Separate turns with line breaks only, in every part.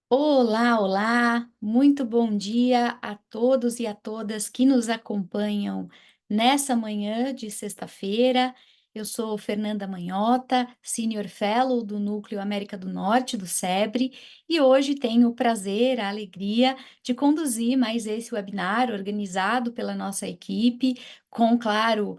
Olá, olá, muito bom dia a todos e a todas que nos acompanham nessa manhã de sexta-feira. Eu sou Fernanda Manhota, Senior Fellow do Núcleo América do Norte, do CEBRI, e hoje tenho o prazer, a alegria de conduzir mais esse webinar organizado pela nossa equipe, com, claro,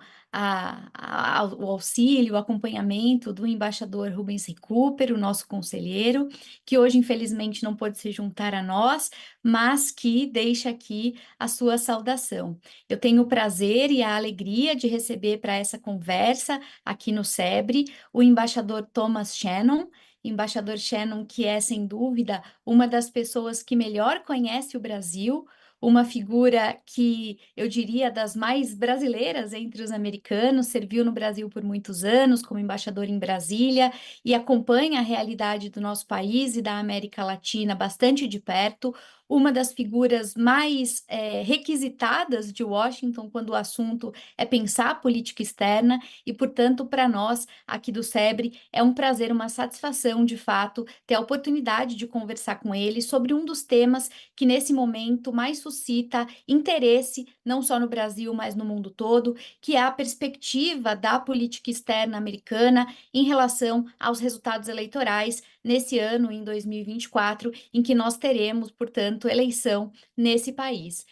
o auxílio, o acompanhamento do embaixador Rubens Recupero, o nosso conselheiro, que hoje, infelizmente, não pôde se juntar a nós, mas que deixa aqui a sua saudação. Eu tenho o prazer e a alegria de receber para essa conversa aqui no CEBRI o embaixador Thomas Shannon. Embaixador Shannon, que é, sem dúvida, uma das pessoas que melhor conhece o Brasil, uma figura que eu diria das mais brasileiras entre os americanos, serviu no Brasil por muitos anos como embaixador em Brasília e acompanha a realidade do nosso país e da América Latina bastante de perto, uma das figuras mais requisitadas de Washington quando o assunto é pensar a política externa e, portanto, para nós aqui do SEBRI é um prazer, uma satisfação, de fato, ter a oportunidade de conversar com ele sobre um dos temas que nesse momento mais suscita interesse, não só no Brasil, mas no mundo todo, que é a perspectiva da política externa americana em relação aos resultados eleitorais nesse ano, em 2024, em que nós teremos, portanto, eleição nesse país.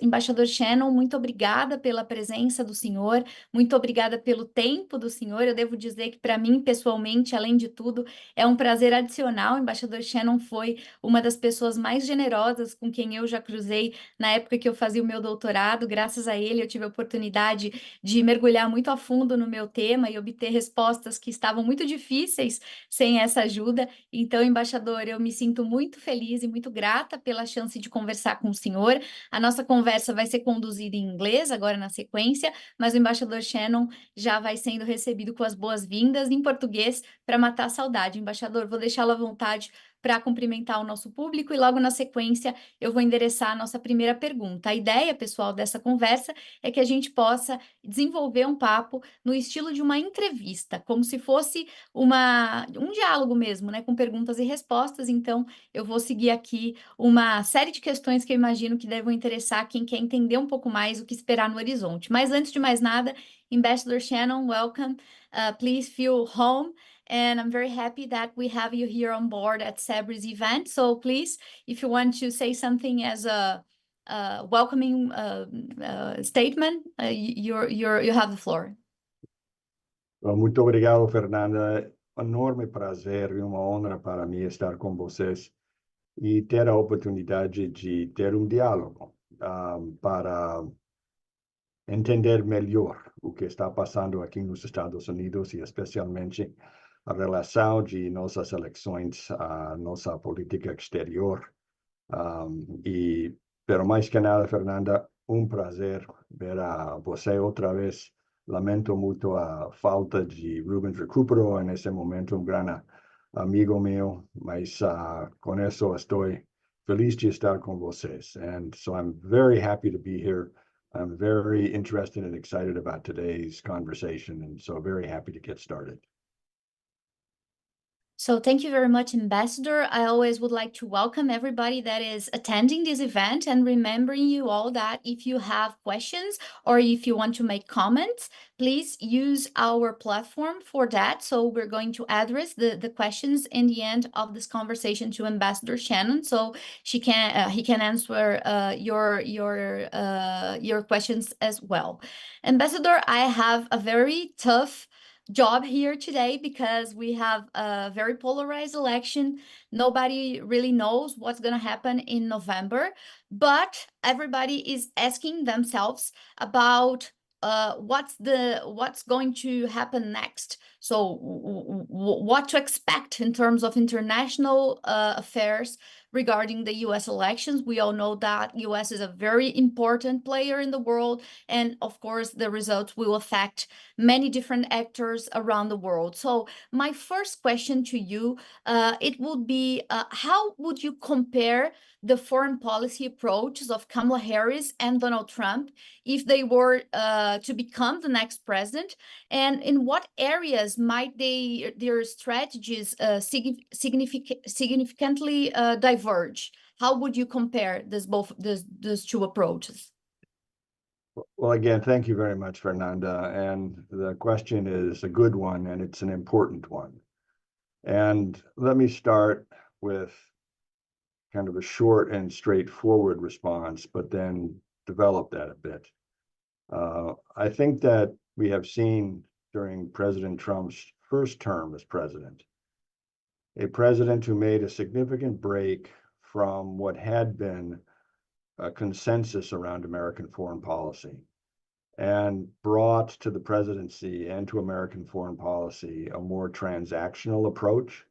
Embaixador Shannon, muito obrigada pela presença do senhor, muito obrigada pelo tempo do senhor. Eu devo dizer que, para mim, pessoalmente, além de tudo, é um prazer adicional. O embaixador Shannon foi uma das pessoas mais generosas com quem eu já cruzei na época que eu fazia o meu doutorado. Graças a ele, eu tive a oportunidade de mergulhar muito a fundo no meu tema e obter respostas que estavam muito difíceis sem essa ajuda. Então, embaixador, eu me sinto muito feliz e muito grata pela chance de conversar com o senhor. A nossa conversa vai ser conduzida em inglês, agora na sequência, mas o embaixador Shannon já vai sendo recebido com as boas-vindas em português para matar a saudade. Embaixador, vou deixá-lo à vontade para cumprimentar o nosso público e logo na sequência eu vou endereçar a nossa primeira pergunta. A ideia, pessoal, dessa conversa é que a gente possa desenvolver um papo no estilo de uma entrevista, como se fosse um diálogo mesmo, né, com perguntas e respostas. Então, eu vou seguir aqui uma série de questões que eu imagino que devem interessar quem quer entender um pouco mais o que esperar no horizonte. Mas antes de mais nada, Ambassador Shannon, welcome. Please feel home. And I'm very happy that we have you here on board at CEBRI's event. So please, if you want to say something as a welcoming statement, you have the floor.
Bom, muito obrigado, Fernanda. Enorme prazer e uma honra para mim estar com vocês e ter a oportunidade de ter um diálogo para entender melhor o que está passando aqui nos Estados Unidos e especialmente a relação de nossas eleições à nossa política exterior. Pero mais que nada, Fernanda, um prazer ver a você outra vez. Lamento muito a falta de Rubens Recupero nesse momento, um grande amigo meu, mas com isso estou feliz de estar com vocês. And so I'm very happy to be here. I'm very interested and excited about today's conversation, and so very happy to get started.
So thank you very much, Ambassador. I always would like to welcome everybody that is attending this event and remembering you all that if you have questions or if you want to make comments, please use our platform for that. So we're going to address the questions in the end of this conversation to Ambassador Shannon, so he can answer your questions as well. Ambassador, I have a very tough job here today because we have a very polarized election. Nobody really knows what's going to happen in November, but everybody is asking themselves about what's going to happen next. So what to expect in terms of international affairs regarding the US elections. We all know that US is a very important player in the world, and of course the results will affect many different actors around the world. So my first question to you, it would be, how would you compare the foreign policy approaches of Kamala Harris and Donald Trump if they were to become the next president, and in what areas might their strategies significantly diverge diverge? How would you compare those two approaches?
Well, again, thank you very much, Fernanda. And the question is a good one, and it's an important one. And let me start with kind of a short and straightforward response, but then develop that a bit. I think that we have seen during President Trump's first term as president, a president who made a significant break from what had been a consensus around American foreign policy and brought to the presidency and to American foreign policy a more transactional approach,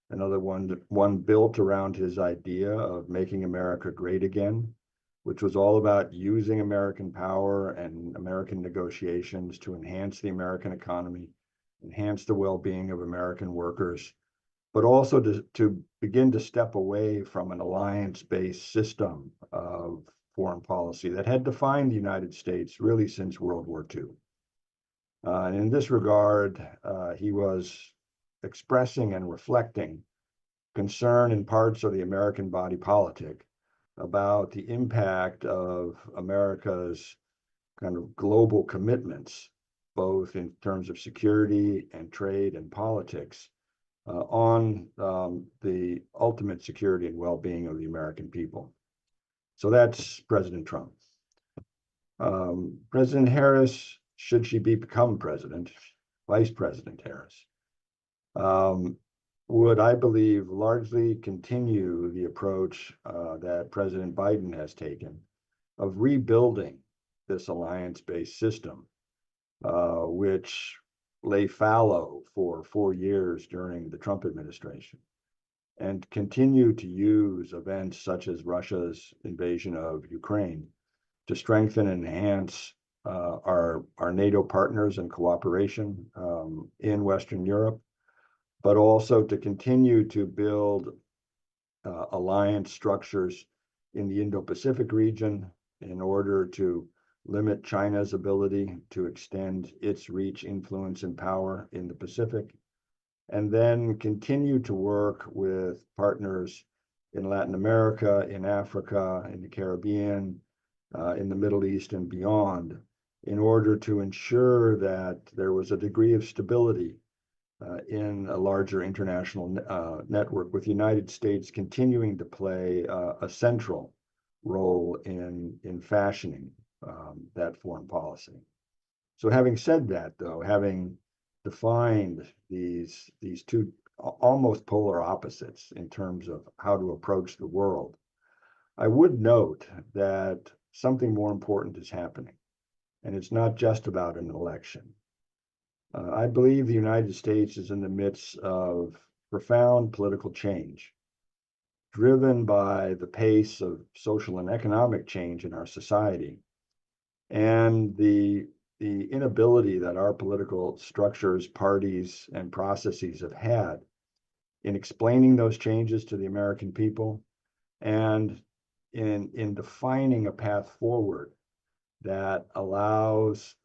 another one built around his idea of making America great again, which was all about using American power and American negotiations to enhance the American economy, enhance the well-being of American workers, but also to begin to step away from an alliance-based system of foreign policy that had defined the United States really since World War II. And in this regard, he was expressing and reflecting concern in parts of the American body politic about the impact of America's kind of global commitments, both in terms of security and trade and politics, on the ultimate security and well-being of the American people. So that's President Trump. President Harris, should she become president, Vice President Harris, would, I believe, largely continue the approach that President Biden has taken of rebuilding this alliance-based system, which lay fallow for 4 years during the Trump administration, and continue to use events such as Russia's invasion of Ukraine to strengthen and enhance our NATO partners and cooperation in Western Europe, but also to continue to build alliance structures in the Indo-Pacific region in order to limit China's ability to extend its reach, influence, and power in the Pacific, and then continue to work with partners in Latin America, in Africa, in the Caribbean, in the Middle East, and beyond, in order to ensure that there was a degree of stability in a larger international network, with the United States continuing to play a central role in fashioning that foreign policy. So having said that, though, having defined these two almost polar opposites in terms of how to approach the world, I would note that something more important is happening, and it's not just about an election. I believe the United States is in the midst of profound political change, driven by the pace of social and economic change in our society, and the inability that our political structures, parties, and processes have had in explaining those changes to the American people, and in defining a path forward that allows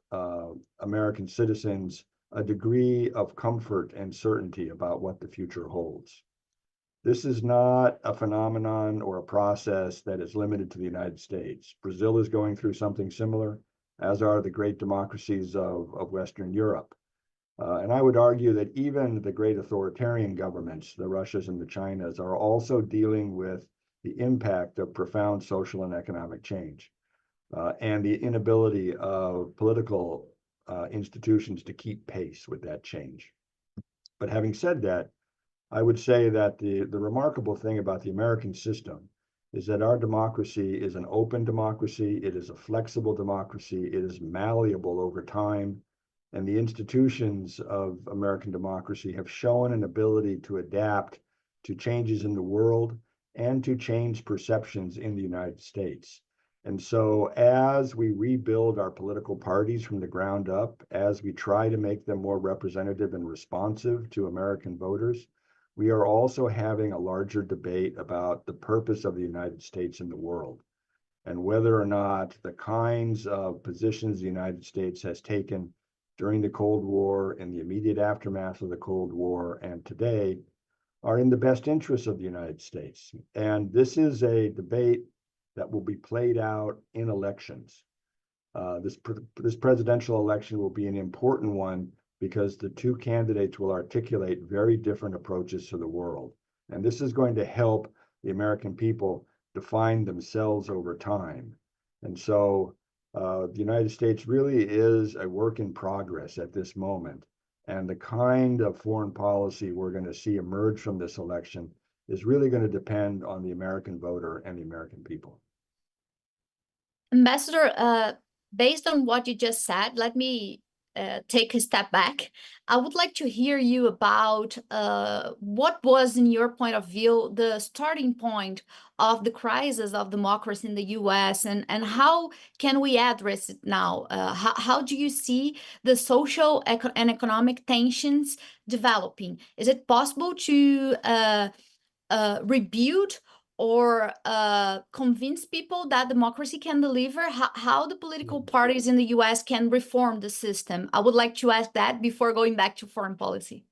American citizens a degree of comfort and certainty about what the future holds. This is not a phenomenon or a process that is limited to the United States. Brazil is going through something similar, as are the great democracies of Western Europe. And I would argue that even the great authoritarian governments, the Russias and the Chinas, are also dealing with the impact of profound social and economic change, and the inability of political institutions to keep pace with that change. But having said that, I would say that the remarkable thing about the American system is that our democracy is an open democracy, it is a flexible democracy, it is malleable over time, and the institutions of American democracy have shown an ability to adapt to changes in the world and to change perceptions in the United States. And so as we rebuild our political parties from the ground up, as we try to make them more representative and responsive to American voters, we are also having a larger debate about the purpose of the United States in the world, and whether or not the kinds of positions the United States has taken during the Cold War, in the immediate aftermath of the Cold War, and today, are in the best interests of the United States. And this is a debate that will be played out in elections. This presidential election will be an important one because the two candidates will articulate very different approaches to the world. And this is going to help the American people define themselves over time. And so the United States really is a work in progress at this moment. And the kind of foreign policy we're going to see emerge from this election is really going to depend on the American voter and the American people.
Ambassador, based on what you just said, let me take a step back. I would like to hear you about what was, in your point of view, the starting point of the crisis of democracy in the US, and how can we address it now? How do you see the social and economic tensions developing? Is it possible to rebuild or convince people that democracy can deliver? How the political parties in the US can reform the system? I would like to ask that before going back to foreign policy.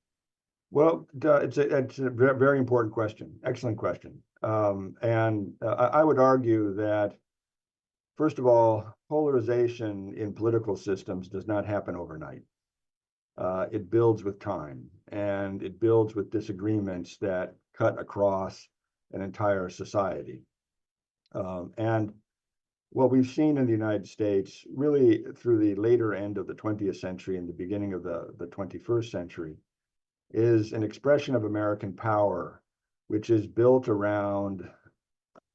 Well, it's a very important question. Excellent question. And I would argue that, first of all, polarization in political systems does not happen overnight. It builds with time, and it builds with disagreements that cut across an entire society. And what we've seen in the United States, really through the later end of the 20th century and the beginning of the 21st century, is an expression of American power, which is built around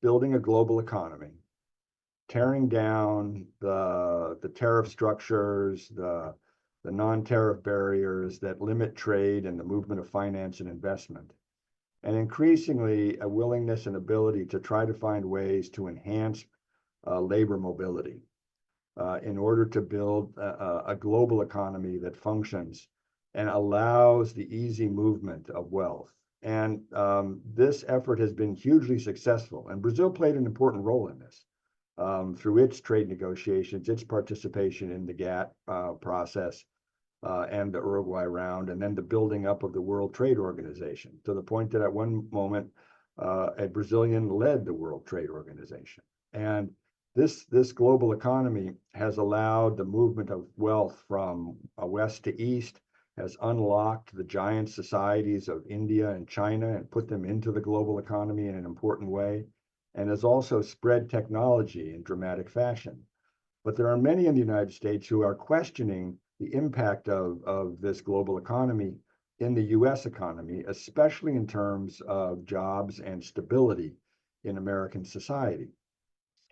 building a global economy, tearing down the tariff structures, the non-tariff barriers that limit trade and the movement of finance and investment, and increasingly a willingness and ability to try to find ways to enhance labor mobility in order to build a global economy that functions and allows the easy movement of wealth. And this effort has been hugely successful, and Brazil played an important role in this through its trade negotiations, its participation in the GATT process, and the Uruguay round, and then the building up of the World Trade Organization, to the point that at one moment, a Brazilian led the World Trade Organization. And this global economy has allowed the movement of wealth from west to east, has unlocked the giant societies of India and China and put them into the global economy in an important way, and has also spread technology in dramatic fashion. But there are many in the United States who are questioning the impact of this global economy in the US economy, especially in terms of jobs and stability in American society.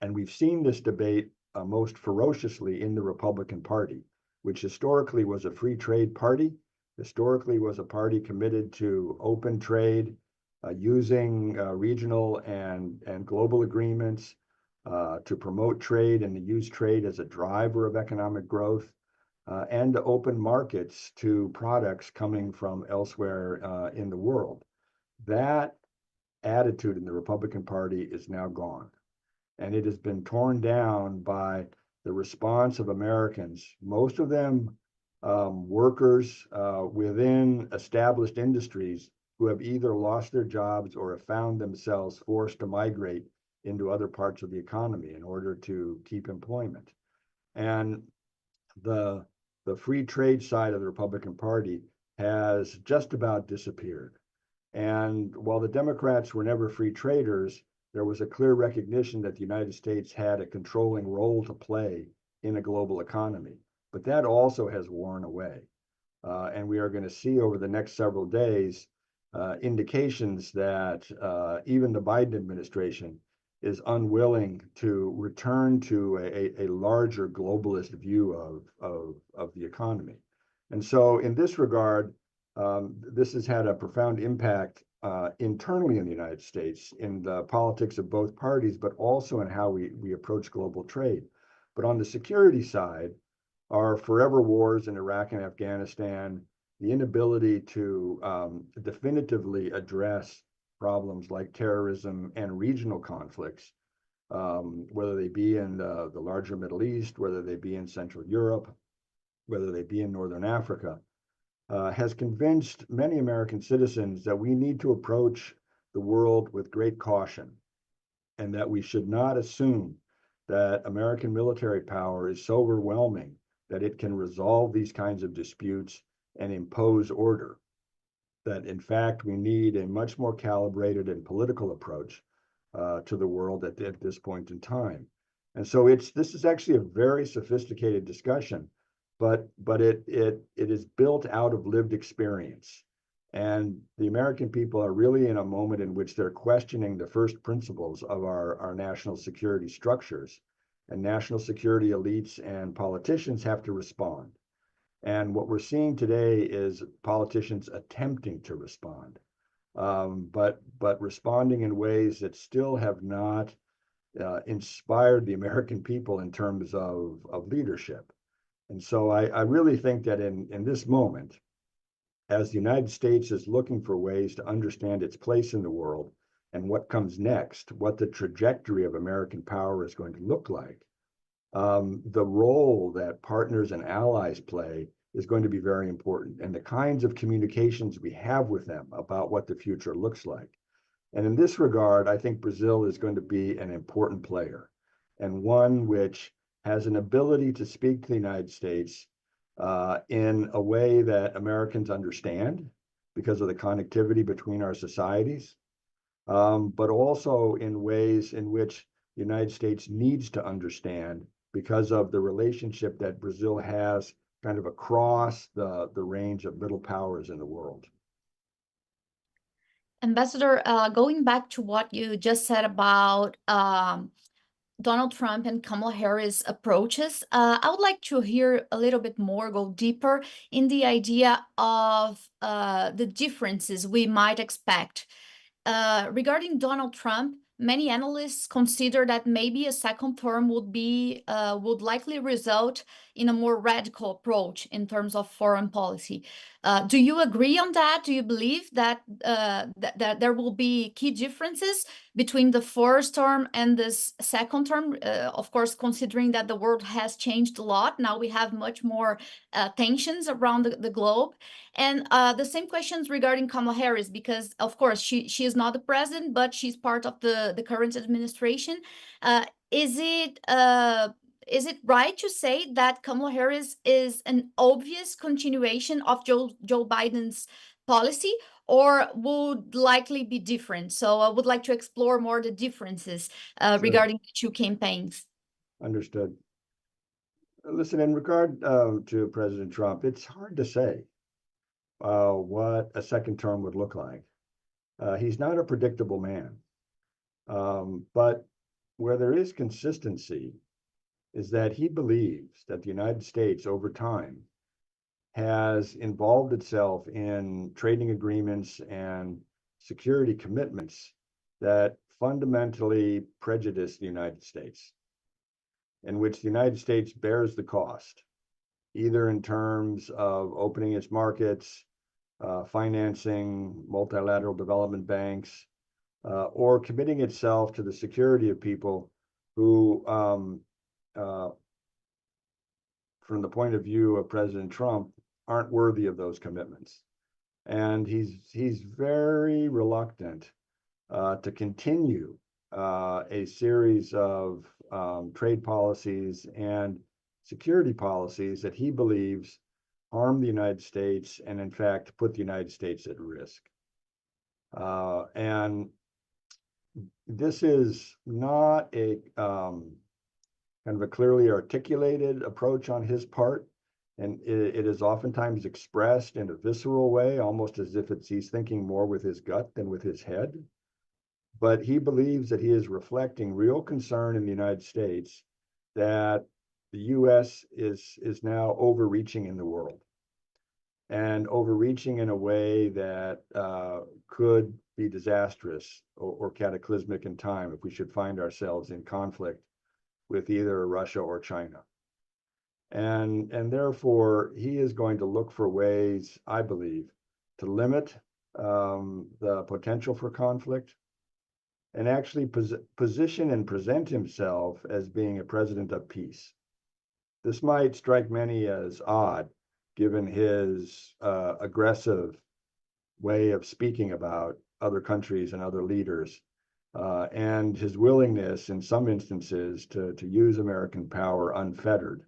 And we've seen this debate most ferociously in the Republican Party, which historically was a free trade party, historically was a party committed to open trade, using regional and global agreements to promote trade and to use trade as a driver of economic growth, and to open markets to products coming from elsewhere in the world. That attitude in the Republican Party is now gone. And it has been torn down by the response of Americans, most of them workers within established industries who have either lost their jobs or have found themselves forced to migrate into other parts of the economy in order to keep employment. And the free trade side of the Republican Party has just about disappeared. And while the Democrats were never free traders, there was a clear recognition that the United States had a controlling role to play in a global economy. But that also has worn away. And we are going to see over the next several days indications that even the Biden administration is unwilling to return to a larger globalist view of the economy. And so in this regard, this has had a profound impact internally in the United States, in the politics of both parties, but also in how we approach global trade. But on the security side, our forever wars in Iraq and Afghanistan, the inability to definitively address problems like terrorism and regional conflicts, whether they be in the larger Middle East, whether they be in Central Europe, whether they be in Northern Africa, has convinced many American citizens that we need to approach the world with great caution and that we should not assume that American military power is so overwhelming that it can resolve these kinds of disputes and impose order. That in fact, we need a much more calibrated and political approach to the world at this point in time. And so this is actually a very sophisticated discussion, but it is built out of lived experience. And the American people are really in a moment in which they're questioning the first principles of our national security structures. And national security elites and politicians have to respond. And what we're seeing today is politicians attempting to respond, but responding in ways that still have not inspired the American people in terms of leadership. And so I really think that in this moment, as the United States is looking for ways to understand its place in the world and what comes next, what the trajectory of American power is going to look like, the role that partners and allies play is going to be very important, and the kinds of communications we have with them about what the future looks like. And in this regard, I think Brazil is going to be an important player, and one which has an ability to speak to the United States in a way that Americans understand because of the connectivity between our societies, but also in ways in which the United States needs to understand because of the relationship that Brazil has kind of across the range of middle powers in the world.
Ambassador, going back to what you just said about Donald Trump and Kamala Harris approaches, I would like to hear a little bit more, go deeper in the idea of the differences we might expect. Regarding Donald Trump, many analysts consider that maybe a second term would likely result in a more radical approach in terms of foreign policy. Do you agree on that? Do you believe that that there will be key differences between the first term and this second term? Of course, considering that the world has changed a lot, now we have much more tensions around the globe. And the same questions regarding Kamala Harris, because of course she is not the president, but she's part of the current administration. Is it right to say that Kamala Harris is an obvious continuation of Joe Biden's policy, or would likely be different? So I would like to explore more the differences
Sure.
regarding the two campaigns.
Understood. Listen, in regard to President Trump, it's hard to say what a second term would look like. He's not a predictable man. But where there is consistency is that he believes that the United States over time has involved itself in trading agreements and security commitments that fundamentally prejudice the United States, in which the United States bears the cost, either in terms of opening its markets, financing multilateral development banks, or committing itself to the security of people who, from the point of view of President Trump, aren't worthy of those commitments. And he's very reluctant to continue a series of trade policies and security policies that he believes harm the United States and, in fact, put the United States at risk. And this is not a kind of a clearly articulated approach on his part, and it is oftentimes expressed in a visceral way, almost as if he's thinking more with his gut than with his head. But he believes that he is reflecting real concern in the United States that the U.S. is now overreaching in the world, and overreaching in a way that could be disastrous or cataclysmic in time if we should find ourselves in conflict with either Russia or China. And therefore, he is going to look for ways, I believe, to limit the potential for conflict and actually position and present himself as being a president of peace. This might strike many as odd, given his aggressive way of speaking about other countries and other leaders, and his willingness in some instances to use American power unfettered.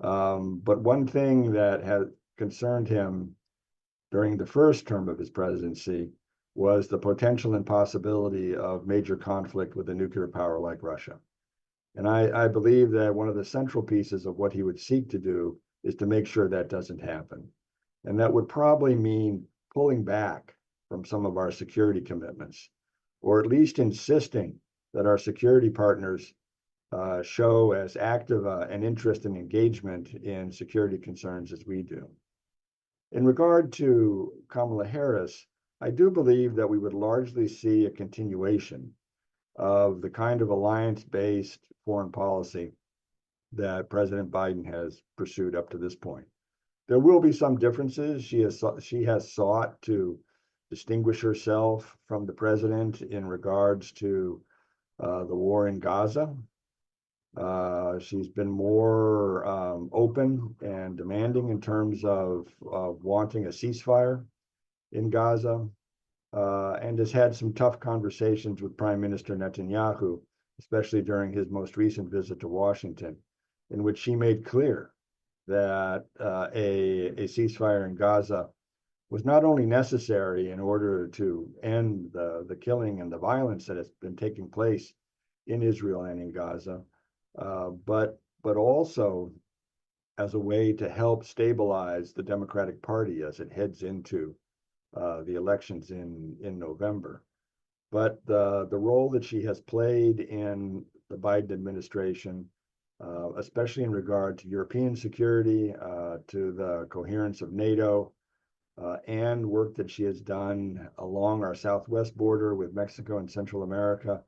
But one thing that had concerned him during the first term of his presidency was the potential and possibility of major conflict with a nuclear power like Russia. And I believe that one of the central pieces of what he would seek to do is to make sure that doesn't happen. And that would probably mean pulling back from some of our security commitments, or at least insisting that our security partners show as active an interest and engagement in security concerns as we do. In regard to Kamala Harris, I do believe that we would largely see a continuation of the kind of alliance-based foreign policy that President Biden has pursued up to this point. There will be some differences. She has sought to distinguish herself from the president in regards to the war in Gaza. She's been more open and demanding in terms of wanting a ceasefire in Gaza, and has had some tough conversations with Prime Minister Netanyahu, especially during his most recent visit to Washington, in which she made clear that a ceasefire in Gaza was not only necessary in order to end the killing and the violence that has been taking place in Israel and in Gaza, but also as a way to help stabilize the Democratic Party as it heads into the elections in November. But the role that she has played in the Biden administration, especially in regard to European security, to the coherence of NATO, and work that she has done along our southwest border with Mexico and Central America,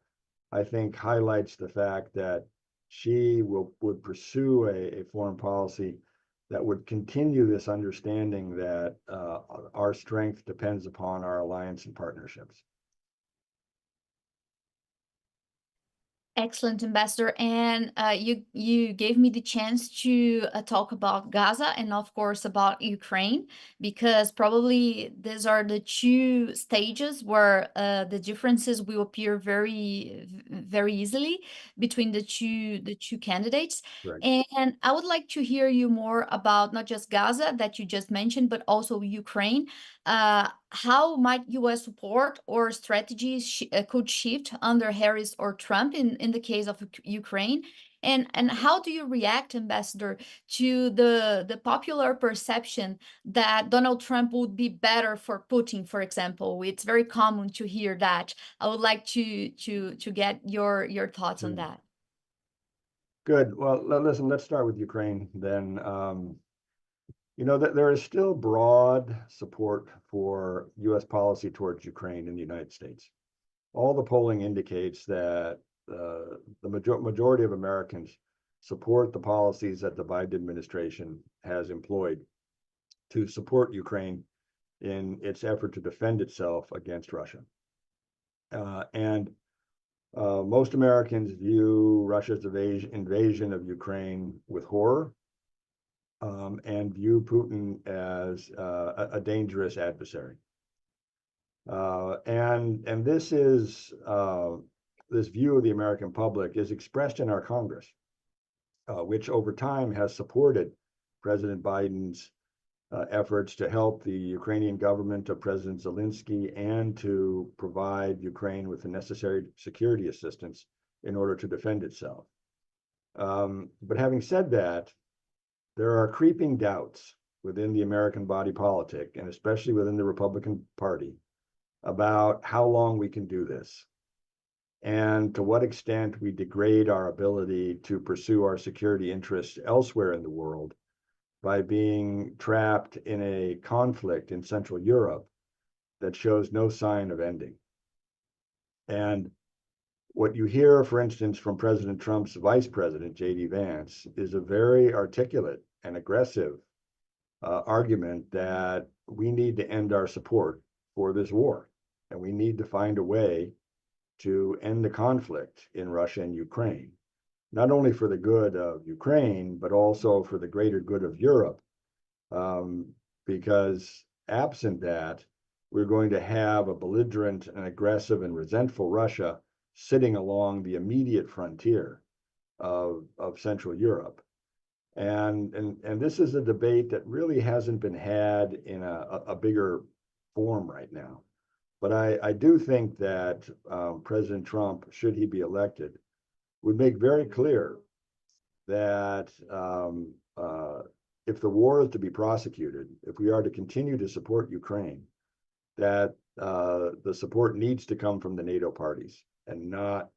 I think highlights the fact that she would pursue a foreign policy that would continue this understanding that our strength depends upon our alliance and partnerships.
Excellent, Ambassador. And you gave me the chance to talk about Gaza and, of course, about Ukraine, because probably these are the two stages where the differences will appear very easily between the two candidates.
Right.
And I would like to hear you more about not just Gaza that you just mentioned, but also Ukraine. How might U.S. support or strategies could shift under Harris or Trump in the case of Ukraine? And how do you react, Ambassador, to the popular perception that Donald Trump would be better for Putin, for example? It's very common to hear that. I would like to get your thoughts on
Hmm.
that.
Good. Well, listen, let's start with Ukraine then. You know, that there is still broad support for U.S. policy towards Ukraine in the United States. All the polling indicates that the majority of Americans support the policies that the Biden administration has employed to support Ukraine in its effort to defend itself against Russia. And most Americans view Russia's invasion of Ukraine with horror, and view Putin as a dangerous adversary. And this is this view of the American public is expressed in our Congress, which over time has supported President Biden's efforts to help the Ukrainian government of President Zelensky and to provide Ukraine with the necessary security assistance in order to defend itself. But having said that, there are creeping doubts within the American body politic, and especially within the Republican Party, about how long we can do this and to what extent we degrade our ability to pursue our security interests elsewhere in the world by being trapped in a conflict in Central Europe that shows no sign of ending. And what you hear, for instance, from President Trump's vice president, J.D. Vance, is a very articulate and aggressive argument that we need to end our support for this war, and we need to find a way to end the conflict in Russia and Ukraine, not only for the good of Ukraine, but also for the greater good of Europe, because absent that, we're going to have a belligerent and aggressive and resentful Russia sitting along the immediate frontier of Central Europe. And this is a debate that really hasn't been had in a bigger form right now. But I do think that President Trump, should he be elected, would make very clear that if the war is to be prosecuted, if we are to continue to support Ukraine, that the support needs to come from the NATO parties and not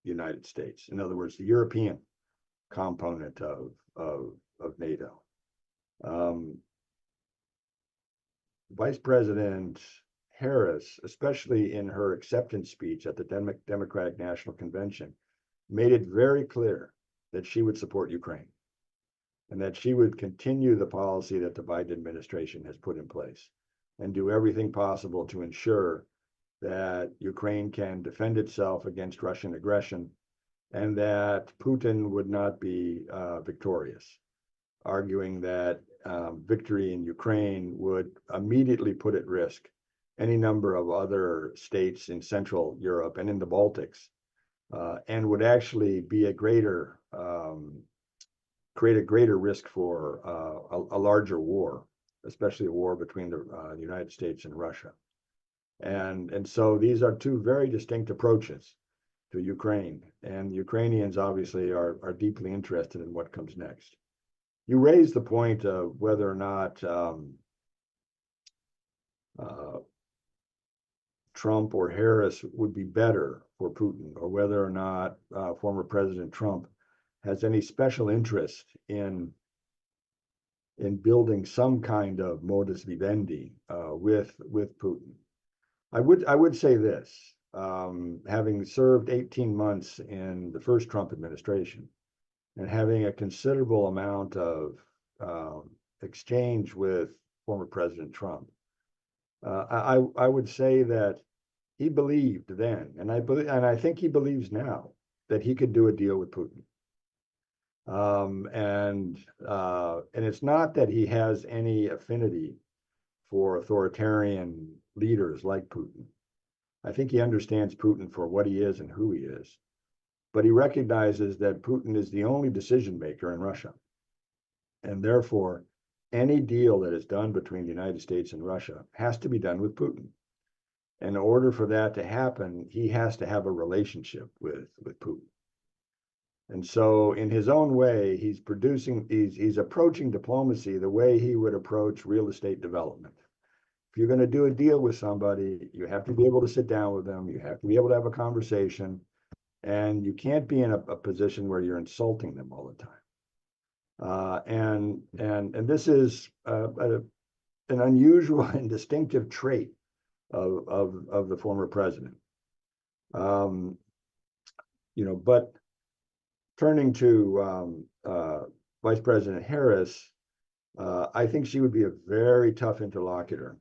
the United States. In other words, the European component of NATO. Vice President Harris, especially in her acceptance speech at the Democratic National Convention, made it very clear that she would support Ukraine and that she would continue the policy that the Biden administration has put in place and do everything possible to ensure that Ukraine can defend itself against Russian aggression and that Putin would not be victorious, arguing that victory in Ukraine would immediately put at risk any number of other states in Central Europe and in the Baltics, and would actually be a greater, create a greater risk for a larger war, especially a war between the United States and Russia. And so these are two very distinct approaches to Ukraine, and the Ukrainians obviously are deeply interested in what comes next. You raised the point of whether or not Trump or Harris would be better for Putin, or whether or not former President Trump has any special interest in building some kind of modus vivendi with Putin. I would say this, having served 18 months in the first Trump administration and having a considerable amount of exchange with former President Trump, I would say that he believed then, and I think he believes now, that he could do a deal with Putin. And it's not that he has any affinity for authoritarian leaders like Putin. I think he understands Putin for what he is and who he is, but he recognizes that Putin is the only decision maker in Russia. And therefore, any deal that is done between the United States and Russia has to be done with Putin. In order for that to happen, he has to have a relationship with Putin. And so in his own way, he's approaching diplomacy the way he would approach real estate development. If you're going to do a deal with somebody, you have to be able to sit down with them. You have to be able to have a conversation, and you can't be in a position where you're insulting them all the time. And this is an unusual and distinctive trait of the former president. But turning to Vice President Harris, I think she would be a very tough interlocutor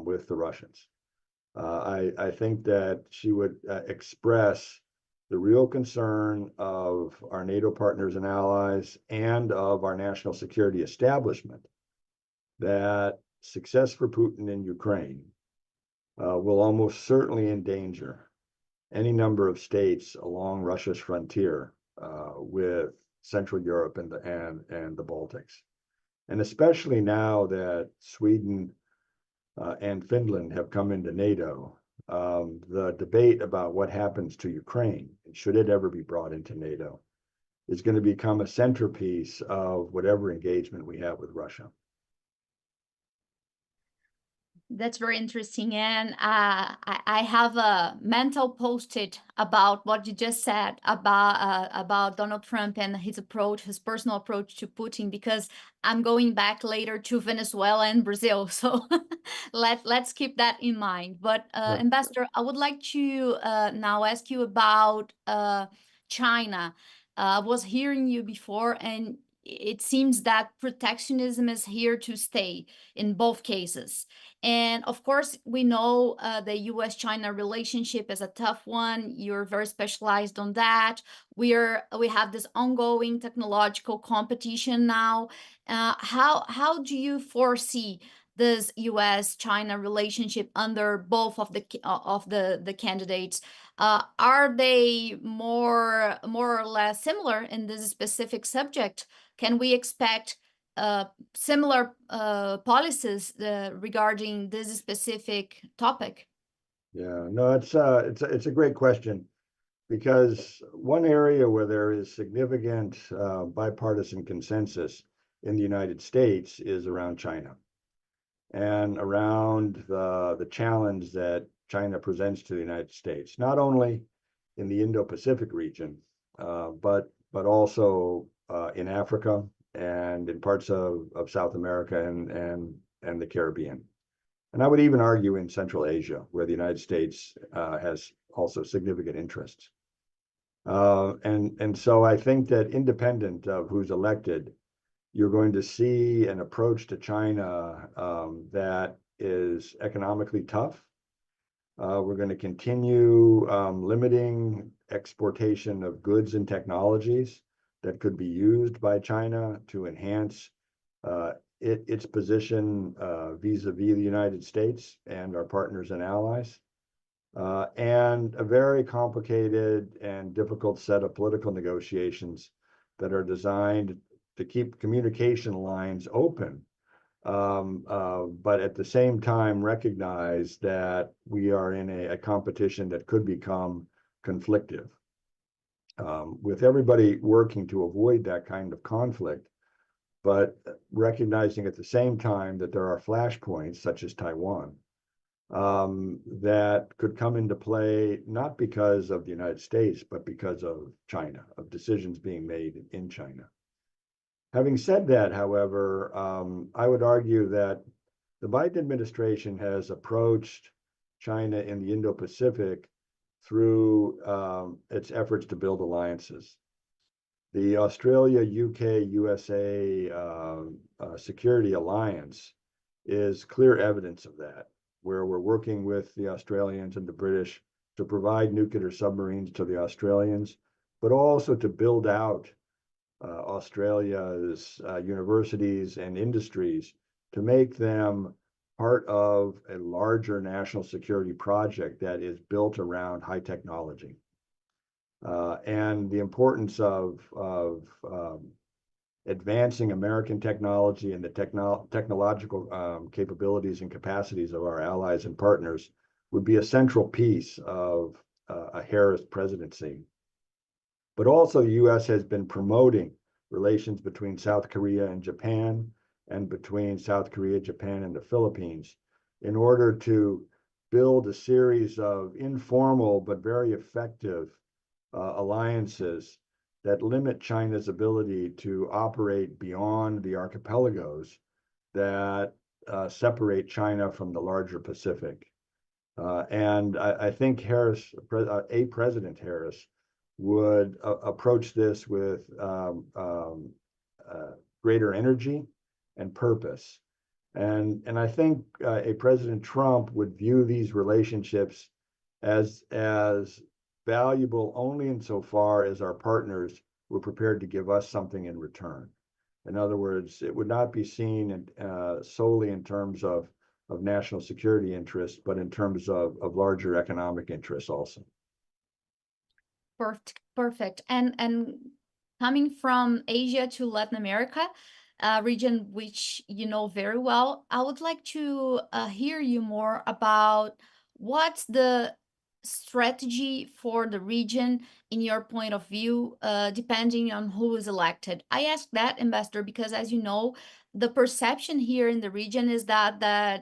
with the Russians. I think that she would express the real concern of our NATO partners and allies and of our national security establishment that success for Putin in Ukraine will almost certainly endanger any number of states along Russia's frontier with Central Europe and the Baltics. And especially now that Sweden and Finland have come into NATO, the debate about what happens to Ukraine, should it ever be brought into NATO, is going to become a centerpiece of whatever engagement we have with Russia.
That's very interesting. And I have a mental post-it about what you just said about Donald Trump and his approach, his personal approach to Putin, because I'm going back later to Venezuela and Brazil. So let's keep that in mind. But
Right.
Ambassador, I would like to now ask you about China. I was hearing you before, and it seems that protectionism is here to stay in both cases. And of course, we know the US-China relationship is a tough one. You're very specialized on that. We have this ongoing technological competition now. How do you foresee this US-China relationship under both of the candidates? Are they more or less similar in this specific subject? Can we expect similar policies regarding this specific topic?
Yeah, no, it's a great question, because one area where there is significant bipartisan consensus in the United States is around China, and around the challenge that China presents to the United States, not only in the Indo-Pacific region, but also in Africa and in parts of South America and the Caribbean. And I would even argue in Central Asia, where the United States has also significant interests. And so I think that independent of who's elected, you're going to see an approach to China that is economically tough. We're going to continue limiting exportation of goods and technologies that could be used by China to enhance its position vis-a-vis the United States and our partners and allies. And a very complicated and difficult set of political negotiations that are designed to keep communication lines open, but at the same time recognize that we are in a competition that could become conflictive, with everybody working to avoid that kind of conflict, but recognizing at the same time that there are flashpoints such as Taiwan that could come into play, not because of the United States, but because of China, of decisions being made in China. Having said that, however, I would argue that the Biden administration has approached China in the Indo-Pacific through its efforts to build alliances. The Australia, UK, USA Security Alliance is clear evidence of that, where we're working with the Australians and the British to provide nuclear submarines to the Australians, but also to build out Australia's universities and industries to make them part of a larger national security project that is built around high technology. And the importance of advancing American technology and the technological capabilities and capacities of our allies and partners would be a central piece of a Harris presidency. But also, the U.S. has been promoting relations between South Korea and Japan, and between South Korea, Japan, and the Philippines, in order to build a series of informal but very effective alliances that limit China's ability to operate beyond the archipelagos that separate China from the larger Pacific. And I think President Harris would approach this with greater energy and purpose. And I think a President Trump would view these relationships as valuable only insofar as our partners were prepared to give us something in return. In other words, it would not be seen solely in terms of national security interests, but in terms of larger economic interests also.
Perfect. And coming from Asia to Latin America, a region which you know very well, I would like to hear you more about what's the strategy for the region in your point of view, depending on who is elected. I ask that, Ambassador, because as you know, the perception here in the region is that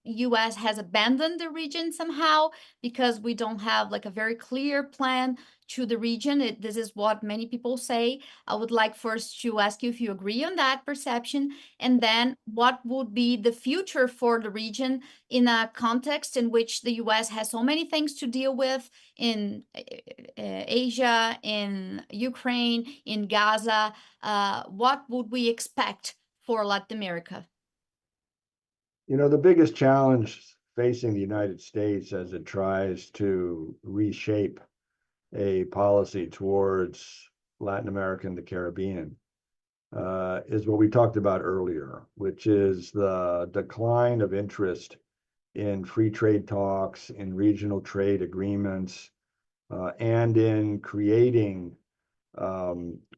U.S. has abandoned the region somehow because we don't have like a very clear plan to the region. This is what many people say. I would like first to ask you if you agree on that perception, and then what would be the future for the region in a context in which the U.S. has so many things to deal with in Asia, in Ukraine, in Gaza. What would we expect for Latin America?
You know, the biggest challenge facing the United States as it tries to reshape a policy towards Latin America and the Caribbean is what we talked about earlier, which is the decline of interest in free trade talks, in regional trade agreements, and in creating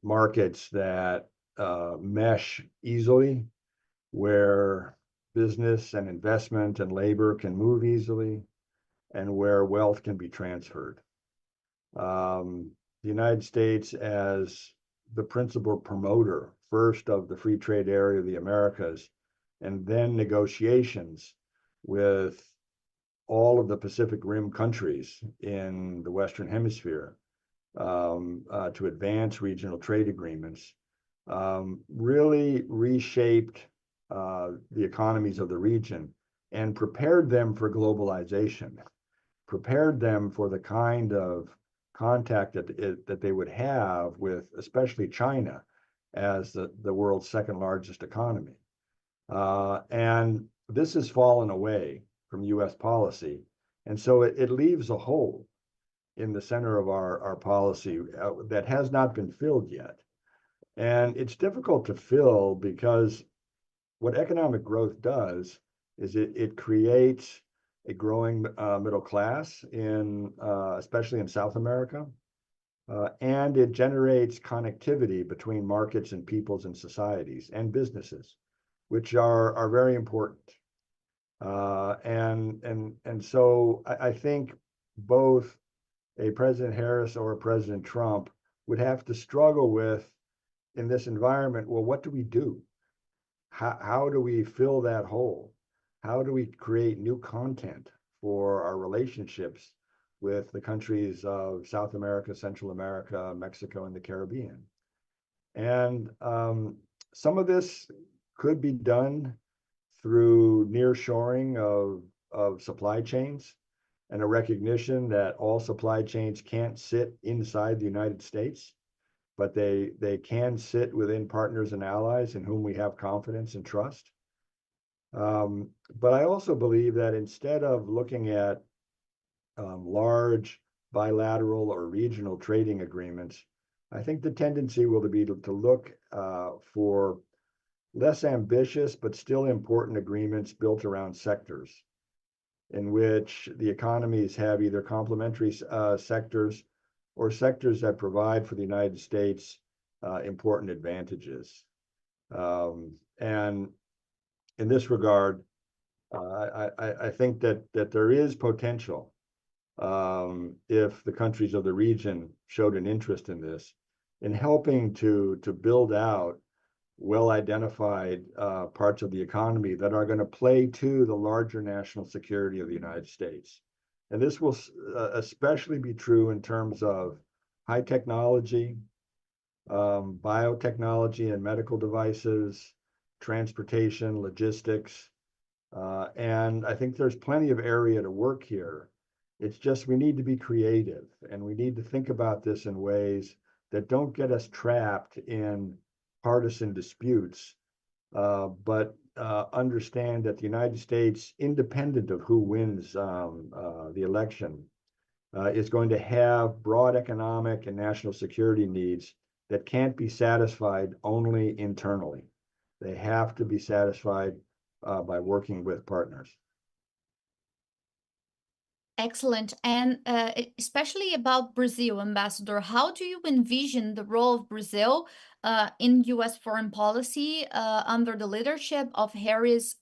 markets that mesh easily, where business and investment and labor can move easily, and where wealth can be transferred. The United States, as the principal promoter, first of the free trade area of the Americas, and then negotiations with all of the Pacific Rim countries in the Western Hemisphere to advance regional trade agreements, really reshaped the economies of the region and prepared them for globalization, prepared them for the kind of contact that they would have with especially China as the world's second largest economy. And this has fallen away from US policy. And so it leaves a hole in the center of our policy that has not been filled yet. And it's difficult to fill because what economic growth does is it creates a growing middle class in especially in South America, and it generates connectivity between markets and peoples and societies and businesses, which are very important. And so I think both a President Harris or a President Trump would have to struggle with, in this environment, well, what do we do? How do we fill that hole? How do we create new content for our relationships with the countries of South America, Central America, Mexico, and the Caribbean? And some of this could be done through nearshoring of supply chains and a recognition that all supply chains can't sit inside the United States, but they can sit within partners and allies in whom we have confidence and trust. But I also believe that instead of looking at large bilateral or regional trading agreements, I think the tendency will be to look for less ambitious but still important agreements built around sectors in which the economies have either complementary sectors or sectors that provide for the United States important advantages. And in this regard, I think that there is potential if the countries of the region showed an interest in this, in helping to build out well-identified parts of the economy that are going to play to the larger national security of the United States. And this will especially be true in terms of high technology, biotechnology and medical devices, transportation, logistics. And I think there's plenty of area to work here. It's just we need to be creative, and we need to think about this in ways that don't get us trapped in partisan disputes, but understand that the United States, independent of who wins the election, is going to have broad economic and national security needs that can't be satisfied only internally. They have to be satisfied by working with partners.
Excellent. And especially about Brazil, Ambassador, how do you envision the role of Brazil in U.S. foreign policy under the leadership of Harris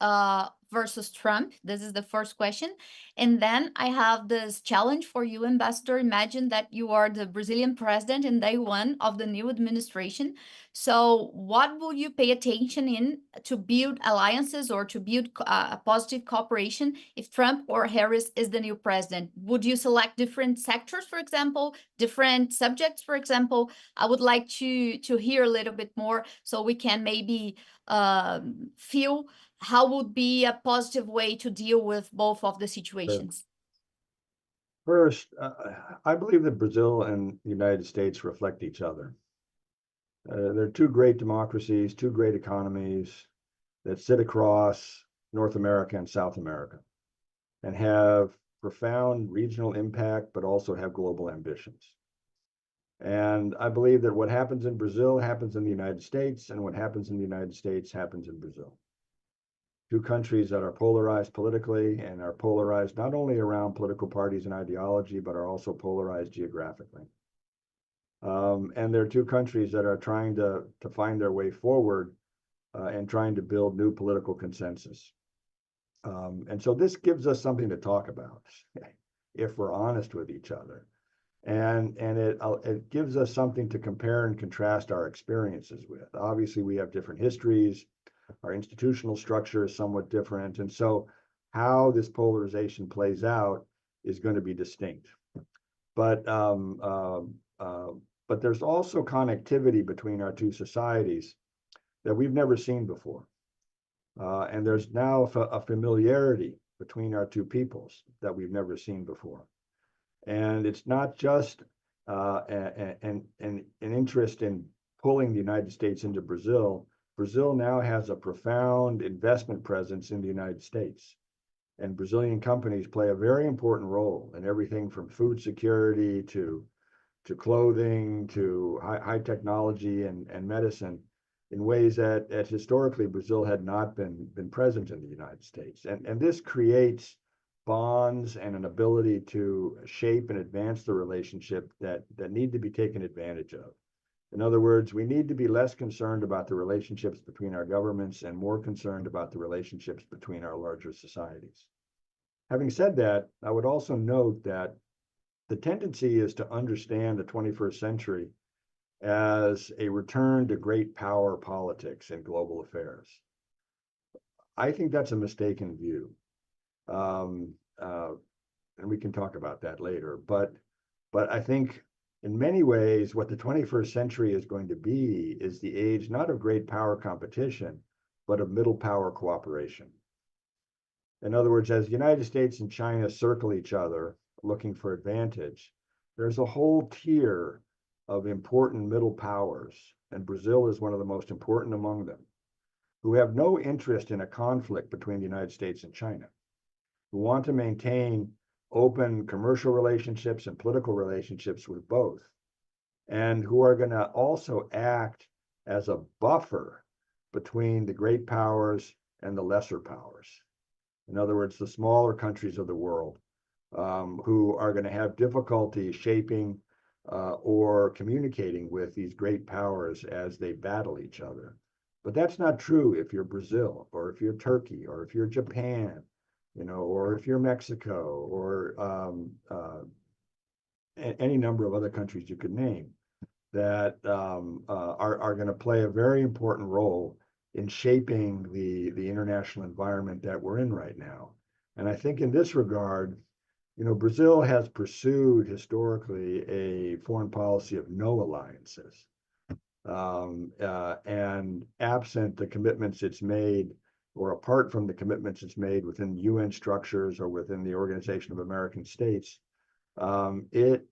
versus Trump? This is the first question. And then I have this challenge for you, Ambassador. Imagine that you are the Brazilian president in day one of the new administration. So what would you pay attention in to build alliances or to build a positive cooperation if Trump or Harris is the new president? Would you select different sectors, for example, different subjects, for example? I would like to hear a little bit more so we can maybe feel how would be a positive way to deal with both of the
Sure.
situations.
First, I believe that Brazil and the United States reflect each other. They're two great democracies, two great economies that sit across North America and South America and have profound regional impact, but also have global ambitions. And I believe that what happens in Brazil happens in the United States, and what happens in the United States happens in Brazil. Two countries that are polarized politically and are polarized not only around political parties and ideology, but are also polarized geographically. And they're two countries that are trying to find their way forward and trying to build new political consensus. And so this gives us something to talk about if we're honest with each other. And it gives us something to compare and contrast our experiences with. Obviously, we have different histories. Our institutional structure is somewhat different. And so how this polarization plays out is going to be distinct. But there's also connectivity between our two societies that we've never seen before. And there's now a familiarity between our two peoples that we've never seen before. And it's not just an interest in pulling the United States into Brazil. Brazil now has a profound investment presence in the United States. And Brazilian companies play a very important role in everything from food security to clothing to high technology and medicine in ways that historically Brazil had not been present in the United States. And this creates bonds and an ability to shape and advance the relationship that need to be taken advantage of. In other words, we need to be less concerned about the relationships between our governments and more concerned about the relationships between our larger societies. Having said that, I would also note that the tendency is to understand the 21st century as a return to great power politics in global affairs. I think that's a mistaken view. And we can talk about that later. But I think in many ways, what the 21st century is going to be is the age not of great power competition, but of middle power cooperation. In other words, as the United States and China circle each other looking for advantage, there's a whole tier of important middle powers, and Brazil is one of the most important among them, who have no interest in a conflict between the United States and China, who want to maintain open commercial relationships and political relationships with both, and who are going to also act as a buffer between the great powers and the lesser powers. In other words, the smaller countries of the world who are going to have difficulty shaping or communicating with these great powers as they battle each other. But that's not true if you're Brazil, or if you're Turkey, or if you're Japan, or if you're Mexico, or any number of other countries you could name that are going to play a very important role in shaping the international environment that we're in right now. And I think in this regard, Brazil has pursued historically a foreign policy of no alliances. And absent the commitments it's made, or apart from the commitments it's made within UN structures or within the Organization of American States, it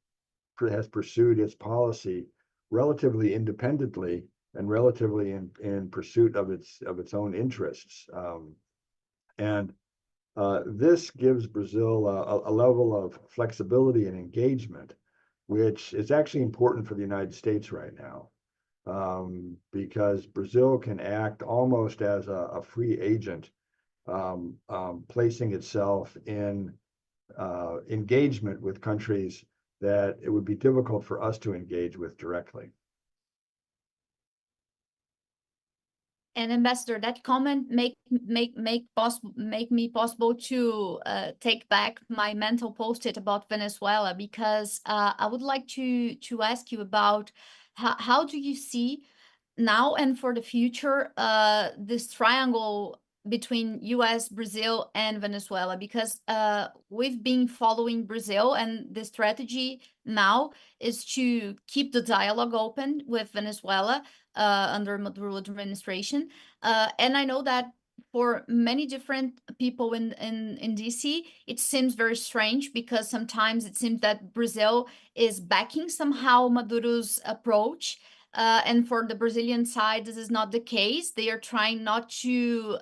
has pursued its policy relatively independently and relatively in pursuit of its own interests. And this gives Brazil a level of flexibility and engagement, which is actually important for the United States right now, because Brazil can act almost as a free agent, placing itself in engagement with countries that it would be difficult for us to engage with directly.
And Ambassador, that comment make me possible to take back my mental post-it about Venezuela, because I would like to ask you about how do you see now and for the future, this triangle between US, Brazil, and Venezuela, because we've been following Brazil, and the strategy now is to keep the dialogue open with Venezuela under Maduro administration. And I know that for many different people in DC, it seems very strange, because sometimes it seems that Brazil is backing somehow Maduro's approach. And for the Brazilian side, this is not the case. They are trying not to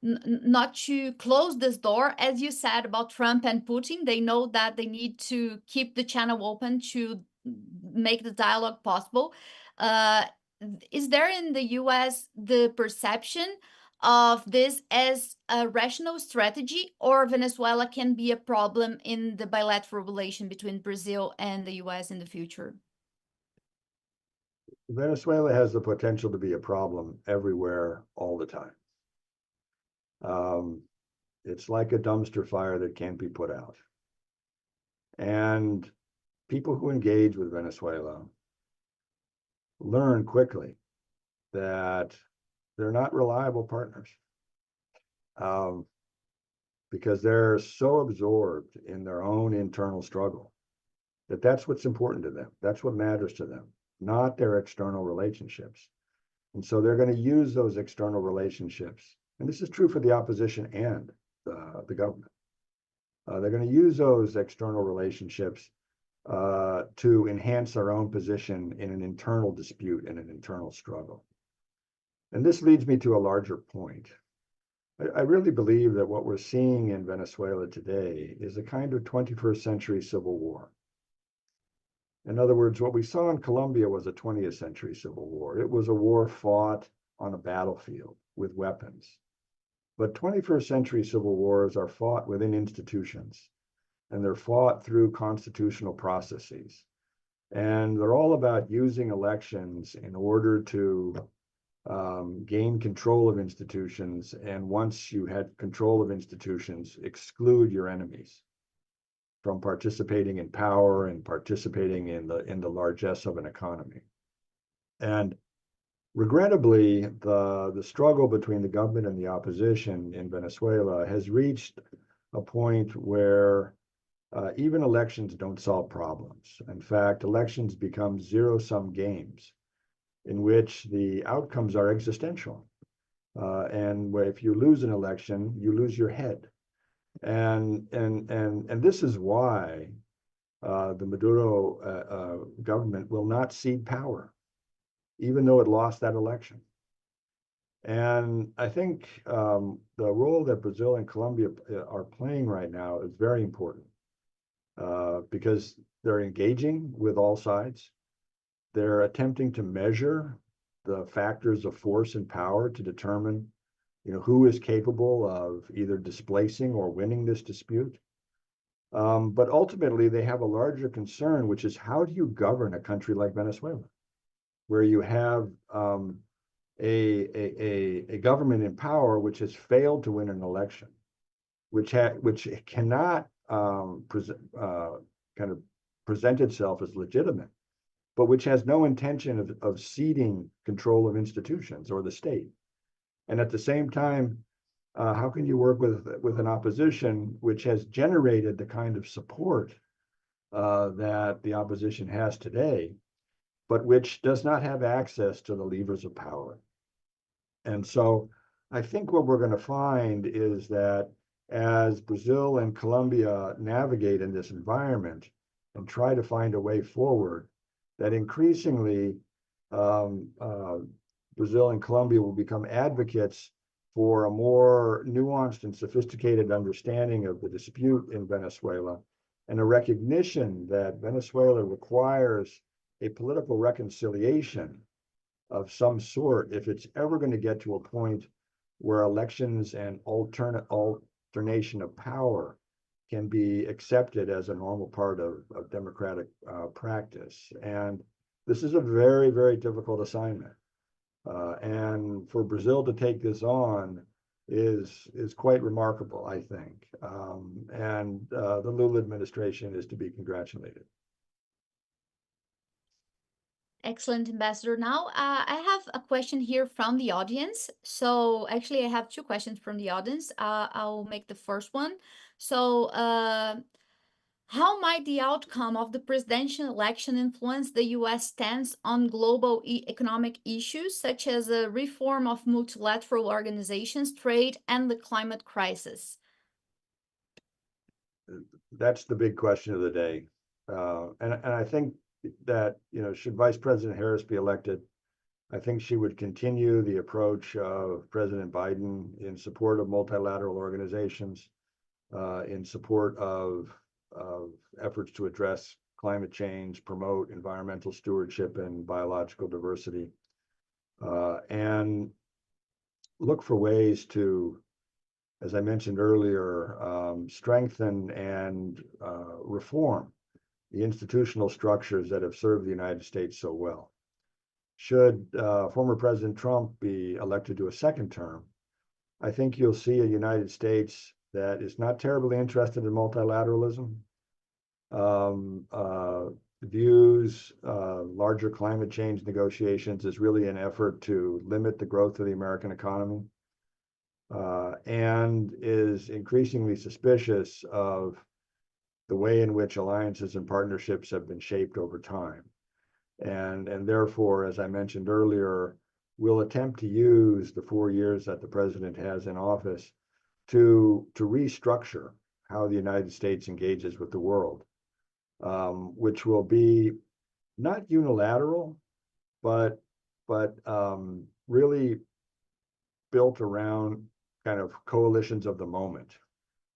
not to close this door, as you said about Trump and Putin. They know that they need to keep the channel open to make the dialogue possible. Uh, is there in the US the perception of this as a rational strategy, or Venezuela can be a problem in the bilateral relation between Brazil and the US in the future?
Venezuela has the potential to be a problem everywhere, all the time. It's like a dumpster fire that can't be put out. And people who engage with Venezuela learn quickly that they're not reliable partners, because they're so absorbed in their own internal struggle that that's what's important to them. That's what matters to them, not their external relationships. And so they're going to use those external relationships. And this is true for the opposition and the government. They're going to use those external relationships to enhance their own position in an internal dispute, in an internal struggle. And this leads me to a larger point. I really believe that what we're seeing in Venezuela today is a kind of 21st century civil war. In other words, what we saw in Colombia was a 20th century civil war. It was a war fought on a battlefield with weapons. But 21st century civil wars are fought within institutions, and they're fought through constitutional processes. And they're all about using elections in order to gain control of institutions. And once you had control of institutions, exclude your enemies from participating in power and participating in the largesse of an economy. And regrettably, the struggle between the government and the opposition in Venezuela has reached a point where even elections don't solve problems. In fact, elections become zero-sum games in which the outcomes are existential. And if you lose an election, you lose your head. And this is why the Maduro government will not cede power, even though it lost that election. And I think the role that Brazil and Colombia are playing right now is very important, because they're engaging with all sides. They're attempting to measure the factors of force and power to determine, who is capable of either displacing or winning this dispute. But ultimately, they have a larger concern, which is how do you govern a country like Venezuela, where you have a government in power which has failed to win an election, which cannot kind of present itself as legitimate, but which has no intention of ceding control of institutions or the state. And at the same time, how can you work with an opposition which has generated the kind of support that the opposition has today, but which does not have access to the levers of power? And so I think what we're going to find is that as Brazil and Colombia navigate in this environment and try to find a way forward, that increasingly Brazil and Colombia will become advocates for a more nuanced and sophisticated understanding of the dispute in Venezuela, and a recognition that Venezuela requires a political reconciliation of some sort if it's ever going to get to a point where elections and alternation of power can be accepted as a normal part of democratic practice. And this is a very, very difficult assignment. And for Brazil to take this on is quite remarkable, I think. And the Lula administration is to be congratulated.
Excellent, Ambassador. Now, I have a question here from the audience. So, actually, I have two questions from the audience. I'll make the first one. So, how might the outcome of the presidential election influence the U.S. stance on global economic issues, such as a reform of multilateral organizations, trade, and the climate crisis?
That's the big question of the day. And I think that, should Vice President Harris be elected, I think she would continue the approach of President Biden in support of multilateral organizations, in support of efforts to address climate change, promote environmental stewardship and biological diversity, and look for ways to, as I mentioned earlier, strengthen and reform the institutional structures that have served the United States so well. Should former President Trump be elected to a second term, I think you'll see a United States that is not terribly interested in multilateralism, views larger climate change negotiations as really an effort to limit the growth of the American economy, and is increasingly suspicious of the way in which alliances and partnerships have been shaped over time. And therefore, as I mentioned earlier, will attempt to use the 4 years that the president has in office to restructure how the United States engages with the world, which will be not unilateral, but really built around kind of coalitions of the moment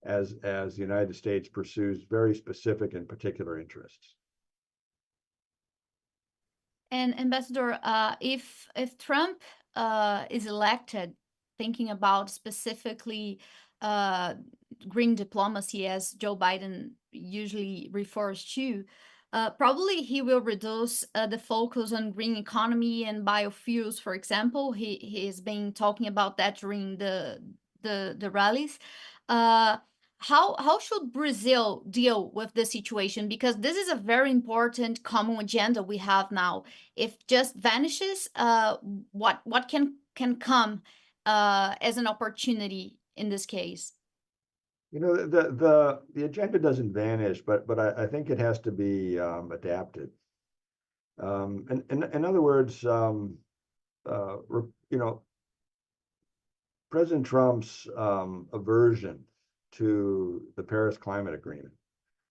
as the United States pursues very specific and particular interests.
And Ambassador, if Trump is elected, thinking about specifically green diplomacy, as Joe Biden usually refers to, probably he will reduce the focus on green economy and biofuels, for example. He has been talking about that during the rallies. How should Brazil deal with this situation? Because this is a very important common agenda we have now. If just vanishes, what can come as an opportunity in this case?
The agenda doesn't vanish, but I think it has to be adapted. In other words, President Trump's aversion to the Paris Climate Agreement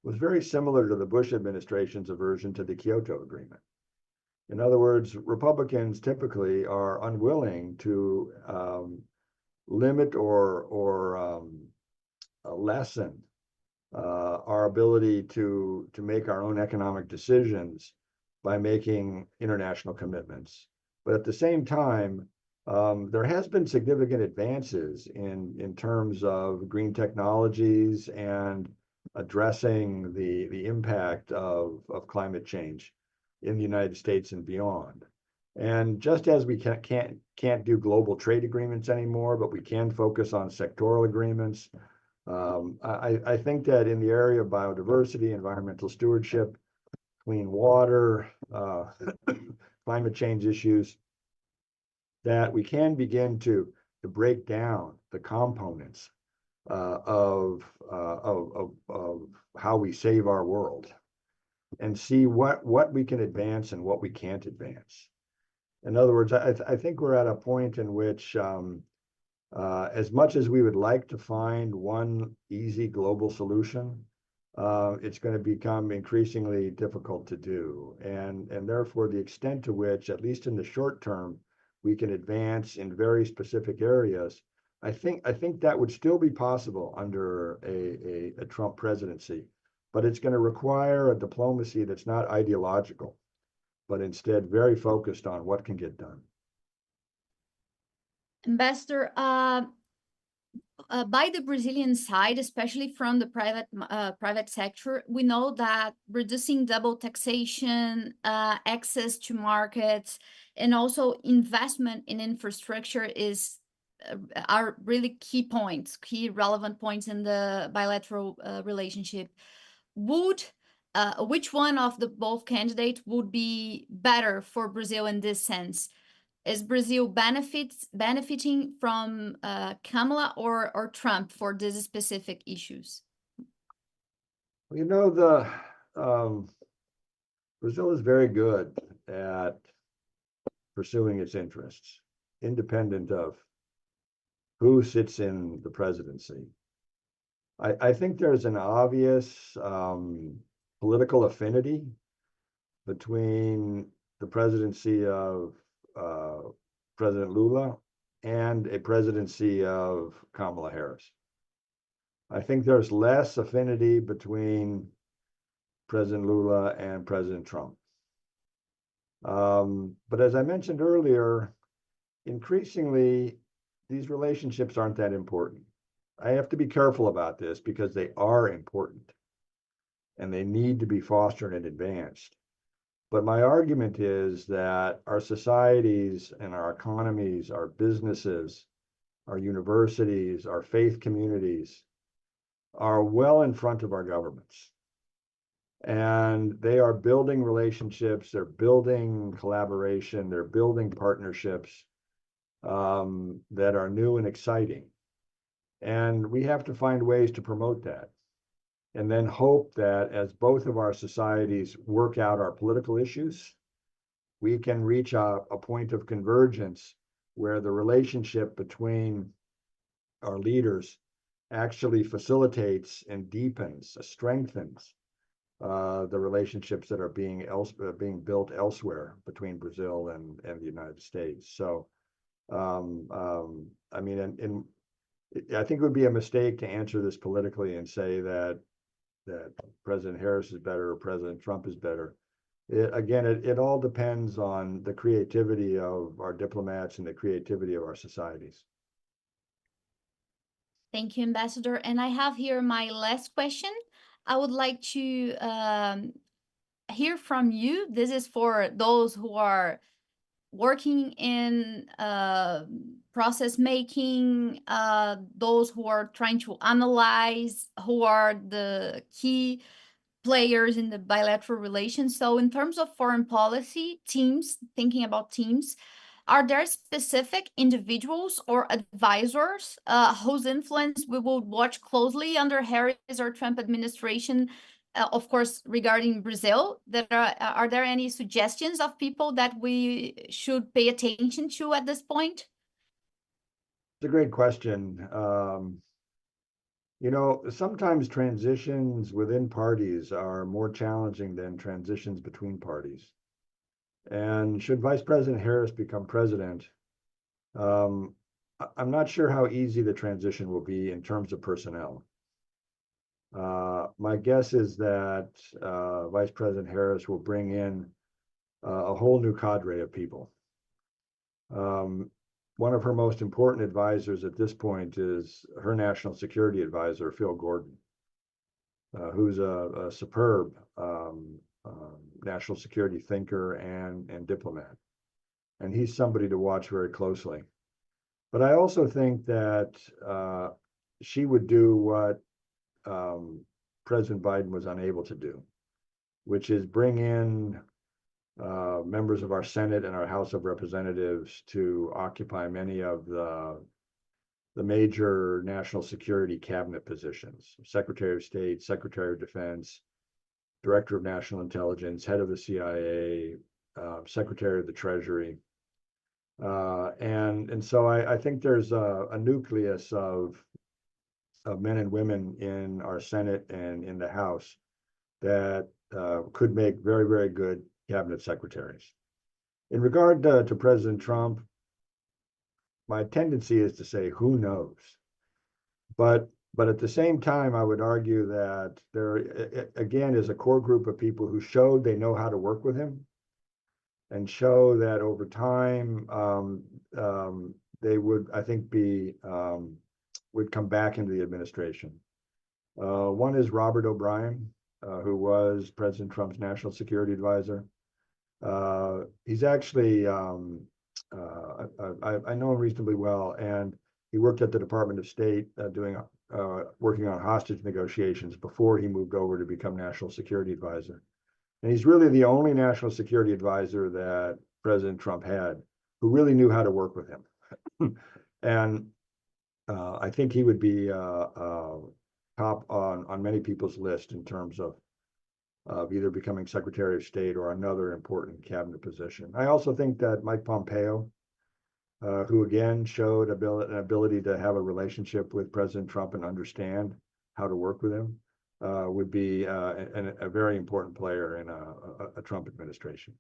was very similar to the Bush administration's aversion to the Kyoto Agreement. In other words, Republicans typically are unwilling to limit or lessen our ability to make our own economic decisions by making international commitments. But at the same time, there has been significant advances in terms of green technologies and addressing the impact of climate change in the United States and beyond. And just as we can't do global trade agreements anymore, but we can focus on sectoral agreements, I think that in the area of biodiversity, environmental stewardship, clean water, climate change issues, that we can begin to break down the components of how we save our world and see what we can advance and what we can't advance. In other words, I think we're at a point in which, as much as we would like to find one easy global solution, it's going to become increasingly difficult to do. And therefore, the extent to which, at least in the short term, we can advance in very specific areas, I think that would still be possible under a Trump presidency, but it's going to require a diplomacy that's not ideological, but instead very focused on what can get done.
Ambassador, by the Brazilian side, especially from the private sector, we know that reducing double taxation, access to markets, and also investment in infrastructure are really key relevant points in the bilateral relationship. Would which one of the both candidates would be better for Brazil in this sense? Is Brazil benefiting from Kamala or Trump for these specific issues?
You know, Brazil is very good at pursuing its interests, independent of who sits in the presidency. I think there's an obvious political affinity between the presidency of President Lula and a presidency of Kamala Harris. I think there's less affinity between President Lula and President Trump. But as I mentioned earlier, increasingly, these relationships aren't that important. I have to be careful about this because they are important and they need to be fostered and advanced. But my argument is that our societies and our economies, our businesses, our universities, our faith communities are well in front of our governments. And they are building relationships, they're building collaboration, they're building partnerships that are new and exciting. And we have to find ways to promote that. And then hope that as both of our societies work out our political issues, we can reach a point of convergence where the relationship between our leaders actually facilitates and deepens, strengthens the relationships that are being built elsewhere between Brazil and the United States. So, I mean, I think it would be a mistake to answer this politically and say that President Harris is better or President Trump is better. It all depends on the creativity of our diplomats and the creativity of our societies.
Thank you, Ambassador. And I have here my last question. I would like to hear from you. This is for those who are working in process making, those who are trying to analyze, who are the key players in the bilateral relations. So in terms of foreign policy teams, thinking about teams, are there specific individuals or advisors whose influence we will watch closely under Harris or Trump administration? Of course, regarding Brazil, are there any suggestions of people that we should pay attention to at this point?
It's a great question. You know, sometimes transitions within parties are more challenging than transitions between parties. And should Vice President Harris become president, I'm not sure how easy the transition will be in terms of personnel. My guess is that Vice President Harris will bring in a whole new cadre of people. One of her most important advisors at this point is her national security advisor, Phil Gordon, who's a superb national security thinker and diplomat. And he's somebody to watch very closely. But I also think that she would do what President Biden was unable to do, which is bring in members of our Senate and our House of Representatives to occupy many of the major national security cabinet positions: Secretary of State, Secretary of Defense, Director of National Intelligence, Head of the CIA, Secretary of the Treasury. And so I think there's a nucleus of men and women in our Senate and in the House that could make very, very good cabinet secretaries. In regard to President Trump, my tendency is to say, who knows? But at the same time, I would argue that there, again, is a core group of people who showed they know how to work with him and show that over time, they would, I think, would come back into the administration. One is Robert O'Brien, who was President Trump's national security advisor. He's actually, I know him reasonably well, and He worked at the Department of State working on hostage negotiations before he moved over to become National Security Advisor. And he's really the only national security advisor that President Trump had who really knew how to work with him. And I think he would be top on many people's list in terms of either becoming Secretary of State or another important cabinet position. I also think that Mike Pompeo, who again showed an ability to have a relationship with President Trump and understand how to work with him, would be a very important player in a Trump administration.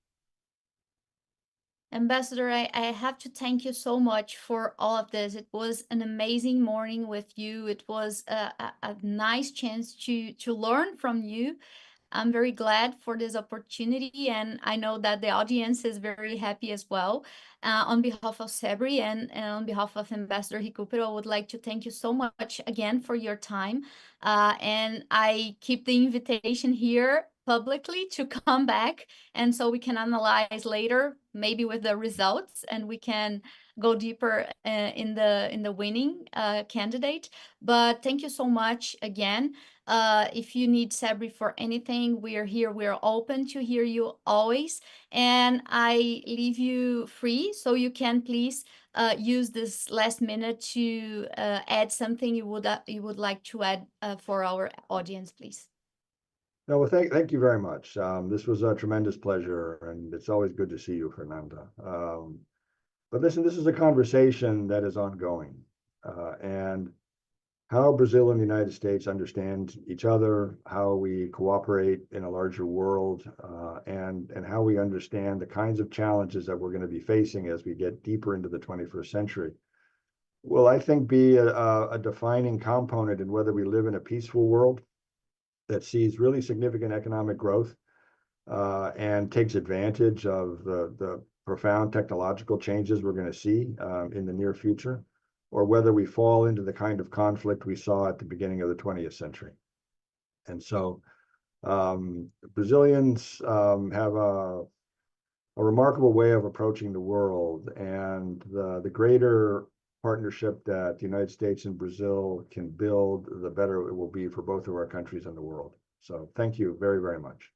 Ambassador, I have to thank you so much for all of this. It was an amazing morning with you. It was a nice chance to learn from you. I'm very glad for this opportunity, and I know that the audience is very happy as well. On behalf of CEBRI and on behalf of Ambassador Recupero, I would like to thank you so much again for your time. And I keep the invitation here publicly to come back, and so we can analyze later, maybe with the results, and we can go deeper in the winning candidate. But thank you so much again. If you need CEBRI for anything, we are here. We are open to hear you always. And I leave you free, so you can please use this last minute to add something you would like to add for our audience, please.
No, well, thank you very much. This was a tremendous pleasure, and it's always good to see you, Fernanda. But listen, this is a conversation that is ongoing, and how Brazil and the United States understand each other, how we cooperate in a larger world, and how we understand the kinds of challenges that we're going to be facing as we get deeper into the 21st century, will, I think, be a defining component in whether we live in a peaceful world that sees really significant economic growth and takes advantage of the profound technological changes we're going to see in the near future, or whether we fall into the kind of conflict we saw at the beginning of the 20th century. And so Brazilians have a remarkable way of approaching the world, and the greater partnership that the United States and Brazil can build, the better it will be for both of our countries and the world. So thank you very, very much.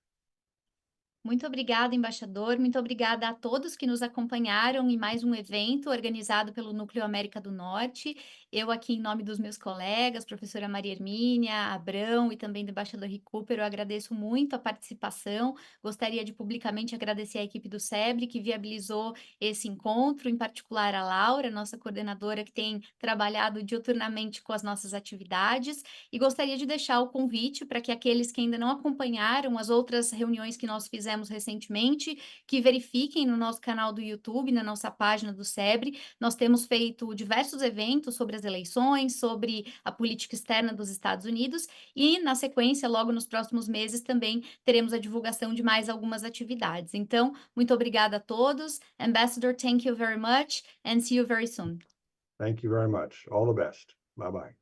Muito obrigada, embaixador. Muito obrigada a todos que nos acompanharam em mais um evento organizado pelo Núcleo América do Norte. Eu aqui, em nome dos meus colegas, professora Maria Hermínia, Abrão e também do embaixador Recupero, agradeço muito a participação. Gostaria de publicamente agradecer à equipe do CEBRI que viabilizou esse encontro, em particular a Laura, nossa coordenadora, que tem trabalhado diuturnamente com as nossas atividades. E gostaria de deixar o convite para que aqueles que ainda não acompanharam as outras reuniões que nós fizemos recentemente, que verifiquem no nosso canal do YouTube, na nossa página do CEBRI. Nós temos feito diversos eventos sobre as eleições, sobre a política externa dos Estados Unidos, e na sequência, logo nos próximos meses, também teremos a divulgação de mais algumas atividades. Então, muito obrigada a todos. Ambassador, thank you very much, and see you very soon.
Thank you very much. All the best. Bye-bye.